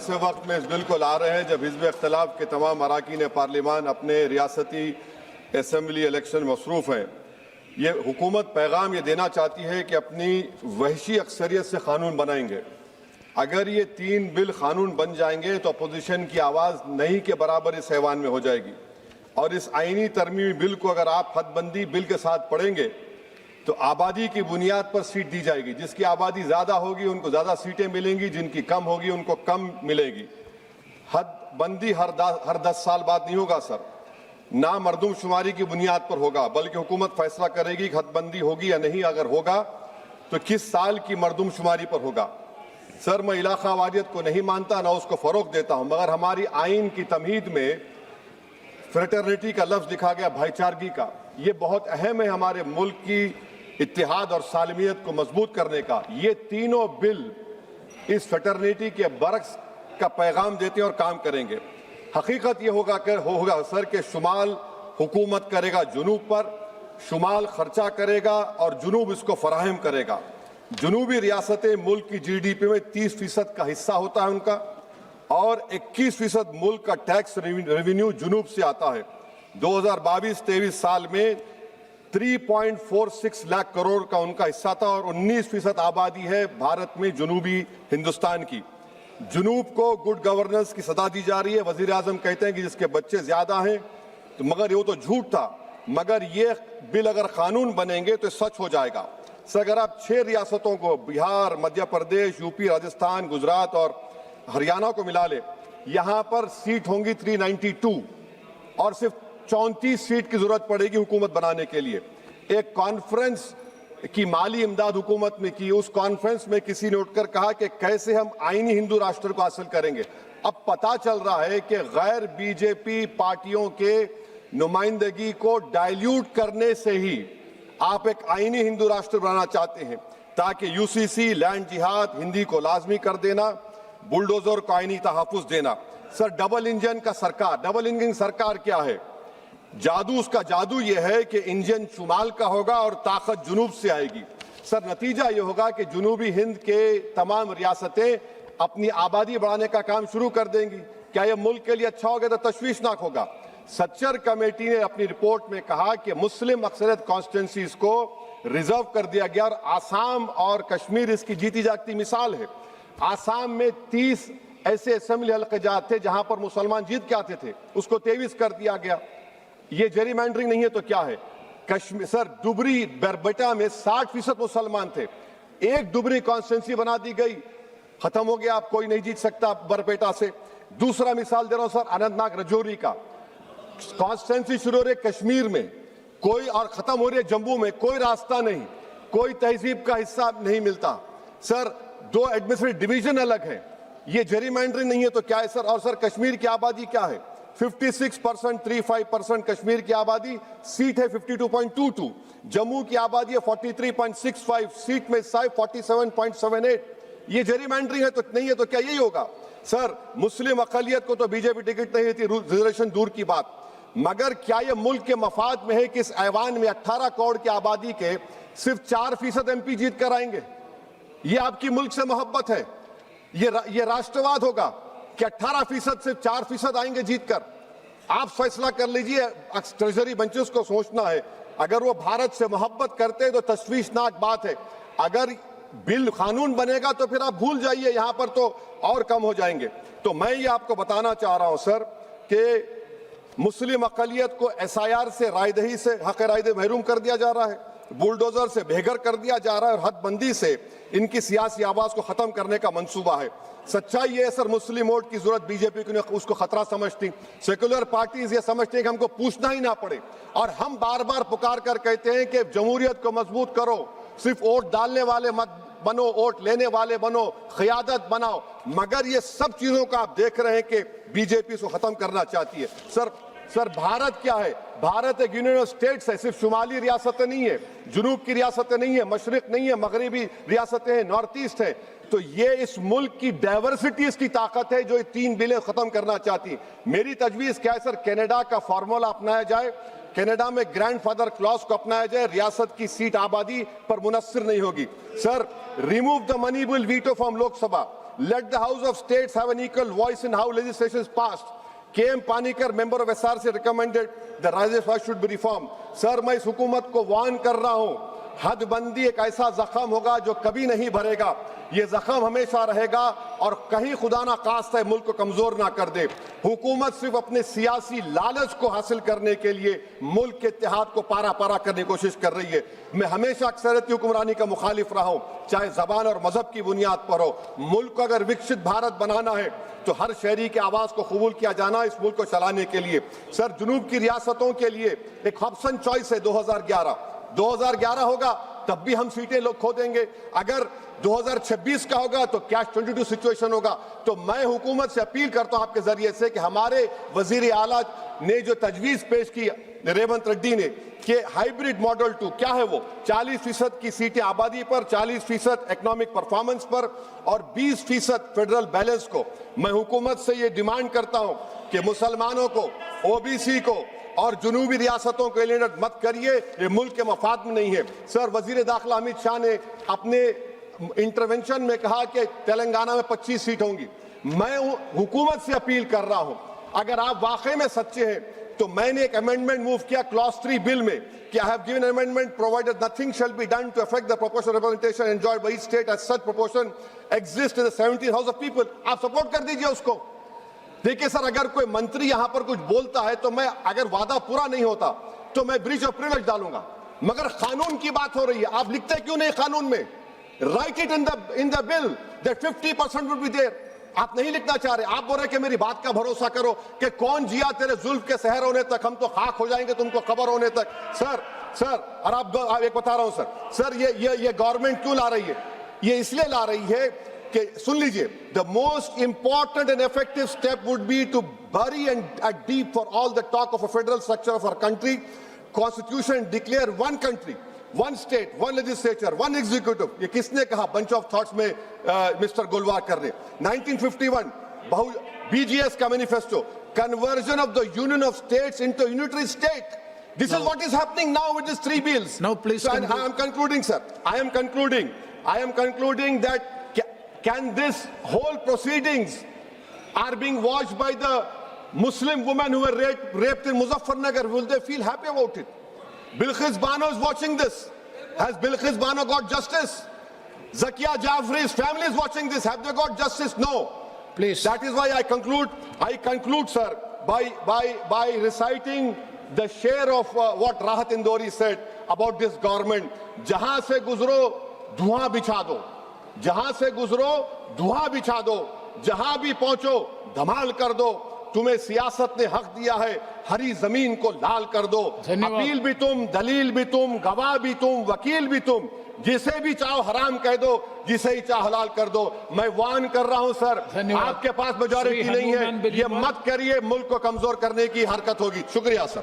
ऐसे वक्त में इस बिल को ला रहे हैं जब हिज़्ब इख्तिलाफ के तमाम अरकान पार्लिमान अपने रियासती असम्बली इलेक्शन मसरूफ़ हैं। ये हुकूमत पैगाम ये देना चाहती है कि अपनी वहशी अक्सरियत से कानून बनाएंगे। अगर ये 3 बिल कानून बन जाएंगे तो अपोजिशन की आवाज़ नहीं के बराबर इस ऐवान में हो जाएगी। और इस आईनी तरमीमी बिल को अगर आप हदबंदी बिल के साथ पढ़ेंगे तो आबादी की बुनियाद पर सीट दी जाएगी। जिसकी आबादी ज़्यादा होगी उनको ज़्यादा सीटें मिलेंगी, जिनकी कम होगी उनको कम मिलेगी। हदबंदी हर 10 साल बाद नहीं होगा सर, ना मरदमशुमारी की बुनियाद पर होगा, बल्कि हुकूमत फैसला करेगी कि हदबंदी होगी या नहीं। अगर होगा तो किस साल की मरदमशुमारी पर होगा। सर, मैं इलाका वारियत को नहीं मानता, ना उसको फ़रोग देता हूँ, मगर हमारी आइन की तमहीद में फ्रेटर्निटी का लफ्ज़ लिखा गया, भाईचारगी का। ये बहुत अहम है हमारे मुल्क की इत्तेहाद और सालमियत को मजबूत करने का। ये तीनों बिल इस फ्रेटर्निटी के बरक्स का पैगाम देते हैं और काम करेंगे। हकीकत ये होगा सर कि शुमाल हुकूमत करेगा जुनूब पर, शुमाल खर्चा करेगा और जुनूब इसको फराहम करेगा। जुनूबी रियासतें मुल्क की GDP में 30% का हिस्सा होता है उनका, और 21% मुल्क का टैक्स रेवेन्यू जुनूब से आता है। 2022-23 साल में 3.46 लाख करोड़ का उनका हिस्सा था और 19% आबादी है भारत में जुनूबी हिंदुस्तान की। जुनूब को गुड गवर्नेंस की सदा दी जा रही है। वजीर आजम कहते हैं कि जिसके बच्चे ज्यादा हैं, तो मगर ये तो झूठ था। मगर ये बिल अगर कानून बनेंगे तो सच हो जाएगा। सर, अगर आप 6 रियासतों को, बिहार, मध्य प्रदेश, यूपी, राजस्थान, गुजरात और हरियाणा को मिला ले, यहां पर सीट होंगी 392 और सिर्फ 34 सीट की जरूरत पड़ेगी हुकूमत बनाने के लिए। एक कॉन्फ्रेंस की माली इमदाद हुकूमत में की, उस कॉन्फ्रेंस में किसी ने उठकर कहा कि कैसे हम आईनी हिंदू राष्ट्र को हासिल करेंगे। अब पता चल रहा है कि गैर बीजेपी पार्टियों के नुमाइंदगी को डाइल्यूट करने से ही आप एक आईनी हिंदू राष्ट्र बनाना चाहते हैं, ताकि यूसीसी, लैंड जिहाद, हिंदी को लाजमी कर देना, बुलडोजर को आईनी तहफ़्फ़ुज़ देना। सर, डबल इंजन का सरकार, डबल इंजन सरकार क्या है? जादू, उसका जादू यह है कि इंजन शुमाल का होगा और ताकत जुनूब से आएगी। सर, नतीजा यह होगा कि जुनूबी हिंद के तमाम रियासतें अपनी आबादी बढ़ाने का काम शुरू कर देंगी। क्या यह मुल्क के लिए अच्छा होगा? तो तशवीशनाक होगा। सच्चर कमेटी ने अपनी रिपोर्ट में कहा कि मुस्लिम अक्सरियत कॉन्स्टिट्यूंसीज को रिजर्व कर दिया गया और आसाम और कश्मीर इसकी जीती जागती मिसाल है। आसाम में 30 ऐसे असेंबली हल्क़ात थे जहां पर मुसलमान जीत के आते थे, उसको 23 कर दिया गया। ये जेरीमैंडरिंग नहीं है तो क्या है? कश्मीर, सर, डुबरी बरबेटा में 60% मुसलमान थे, एक डुबरी कॉन्स्टिट्यूंसी बना दी गई, खत्म हो गया, आप कोई नहीं जीत सकता बरपेटा से। दूसरा मिसाल दे रहा हूं सर, अनंतनाग रजौरी का कॉन्स्टिट्यूंसी शुरू हो रही है कश्मीर में कोई, और खत्म हो रही है जम्मू में, कोई रास्ता नहीं, कोई तहजीब का हिस्सा नहीं मिलता। सर, 2 एडमिनिस्ट्रेटिव डिवीजन अलग है। ये जेरीमैंडरिंग नहीं है तो क्या है सर? और सर, कश्मीर की आबादी क्या है? 56%, 35% कश्मीर की आबादी, सीट है 52.22। जम्मू की आबादी है 43.65, सीट में 47.78। ये जेरीमैंडरिंग है तो नहीं है तो क्या यही होगा? सर, मुस्लिम अकलियत को तो बीजेपी टिकट नहीं देती, रिजर्वेशन दूर की बात, मगर क्या यह मुल्क के मफाद में है कि इस ऐवान में 18 करोड़ की आबादी के सिर्फ 4% MP जीत कर आएंगे? ये आपकी मुल्क से मोहब्बत है? ये राष्ट्रवाद होगा कि 18% सिर्फ 4% आएंगे जीत कर? आप फैसला कर लीजिए। ट्रेजरी बेंचेस को सोचना है, अगर वो भारत से मोहब्बत करते हैं तो तशवीशनाक बात है। अगर बिल कानून बनेगा तो फिर आप भूल जाइए, यहां पर तो और कम हो जाएंगे। तो मैं ये आपको बताना चाह रहा हूं सर कि मुस्लिम अकलियत को SIR से, रायदही से, हक रायदही महरूम कर दिया जा रहा है, बुलडोजर से बेघर कर दिया जा रहा है, और हदबंदी से इनकी सियासी आवाज को खत्म करने का मंसूबा है। सच्चाई ये है सर, मुस्लिम वोट की जरूरत बीजेपी को उसको खतरा समझती, सेकुलर पार्टीज ये समझती हैं कि हमको पूछना ही ना पड़े, और हम बार बार पुकार कर कहते हैं कि जमहूरियत को मजबूत करो, सिर्फ वोट डालने वाले मत बनो, वोट लेने वाले बनो, क़यादत बनाओ। मगर ये सब चीजों का आप देख रहे हैं कि बीजेपी इसको खत्म करना चाहती है। सर, भारत क्या है? भारत एक यूनियन ऑफ स्टेट्स है, सिर्फ शुमाली रियासतें नहीं है, जुनूब की रियासतें नहीं है, मशरिक नहीं है, मगरबी रियासतें हैं, नॉर्थ ईस्ट है। तो ये इस मुल्क की डाइवर्सिटी, इसकी ताकत है जो ये 3 बिलें खत्म करना चाहती। मेरी तजवीज क्या है सर? कनाडा का फार्मूला अपनाया जाए, कनाडा में ग्रैंडफादर क्लॉज को अपनाया जाए, रियासत की सीट आबादी पर मुनस्सिर नहीं होगी। Sir, remove the money bill veto from Lok Sabha, let the House of States have an equal voice in how legislation is passed. KM Panicker, member of SRC, recommended the Rajya should be reformed. Sir, मैं इस हुकूमत को warn कर रहा हूं, हदबंदी एक ऐसा जख्म होगा जो कभी नहीं भरेगा। ये जख्म हमेशा रहेगा और कहीं खुदा ना खास्ता मुल्क को कमजोर ना कर दे। हुकूमत सिर्फ अपने सियासी लालच को हासिल करने के लिए मुल्क के इत्तेहाद को पारा पारा करने की कोशिश कर रही है। मैं हमेशा अक्सरियती हुक्मरानी का मुखालिफ रहा हूं, चाहे जबान और मजहब की बुनियाद पर हो। मुल्क को अगर विकसित भारत बनाना है तो हर शहरी के आवाज को कबूल किया जाना इस मुल्क को चलाने के लिए। सर, जुनूब की रियासतों के लिए एक ऑप्शन चॉइस है 2011 होगा तब भी हम सीटें लोग खो देंगे। अगर 2026 का होगा तो कैश 22 सिचुएशन होगा। तो मैं हुकूमत से अपील करता हूं आपके जरिए से कि हमारे वजीर आला ने जो तजवीज पेश की रेवंत रेड्डी ने कि हाइब्रिड मॉडल 2 क्या है वो 40% की सीटें आबादी पर, 40% इकोनॉमिक परफॉर्मेंस पर और 20% फेडरल बैलेंस को, मैं हुकूमत से ये डिमांड करता हूं कि मुसलमानों को, ओबीसी को और जुनूबी रियासतों को एलिनेट मत करिए, ये मुल्क के मफाद में नहीं है। सर, वजीर दाखिला अमित शाह ने अपने इंटरवेंशन में कहा कि तेलंगाना में 25 सीट होंगी। मैं हुकूमत से अपील कर रहा हूं, अगर आप वाकई में सच्चे हैं तो मैंने एक अमेंडमेंट मूव किया क्लॉज 3 बिल में कि I have given amendment provided nothing shall be done to affect the proportional representation enjoyed by each state as such proportion exist in the 17 house of people. आप support कर दीजिए उसको। देखिए sir, अगर कोई मंत्री यहां पर कुछ बोलता है तो मैं, अगर वादा पूरा नहीं होता तो मैं ब्रीच ऑफ प्रिविलेज डालूंगा, मगर कानून की बात हो रही है, आप लिखते क्यों नहीं कानून में? Write it in the bill that 50% would be there. आप नहीं लिखना चाह रहे, आप बोल रहे कि मेरी बात का भरोसा करो कि कौन जिया तेरे जुल्फ के शहर होने तक, हम तो खाक हो जाएंगे तुमको खबर होने तक। सर और आप एक बता रहा हूं सर, ये गवर्नमेंट क्यों ला रही है? ये इसलिए ला रही है कि, सुन लीजिए, the most important and effective step would be to bury and deep for all the talk of a federal structure of our country, constitution declare one country, one state, one legislature, one executive। ये किसने कहा? bunch of thoughts में mister गोलवाकर ने 1951 BGS का manifesto, conversion of the union of states into a unitary state। This is what is happening now with these 3 bills। Now please, so, I am concluding, sir, I am concluding that can this whole proceedings are being watched by the Muslim women who were raped in Muzaffarnagar, will they feel happy about it? Bilqis Bano is watching this. Has Bilqis Bano got justice? Zakia Jafri's family is watching this. Have they got justice? No. Please. That is why I conclude, sir, by reciting the share of what Rahat Indori said about this government. जहां से गुजरो धुआं बिछा दो, जहां से गुजरो धुआं बिछा दो, जहां भी पहुंचो धमाल कर दो। तुम्हें सियासत ने हक दिया है, हरी जमीन को लाल कर दो। अपील भी तुम, दलील भी तुम, गवाह भी तुम, वकील भी तुम, जिसे भी चाहो हराम कह दो, जिसे ही चाहो हलाल कर दो। मैं वार्न कर रहा हूं सर, आपके पास मेजॉरिटी नहीं है, ये मत करिए, मुल्क को कमजोर करने की हरकत होगी। शुक्रिया सर।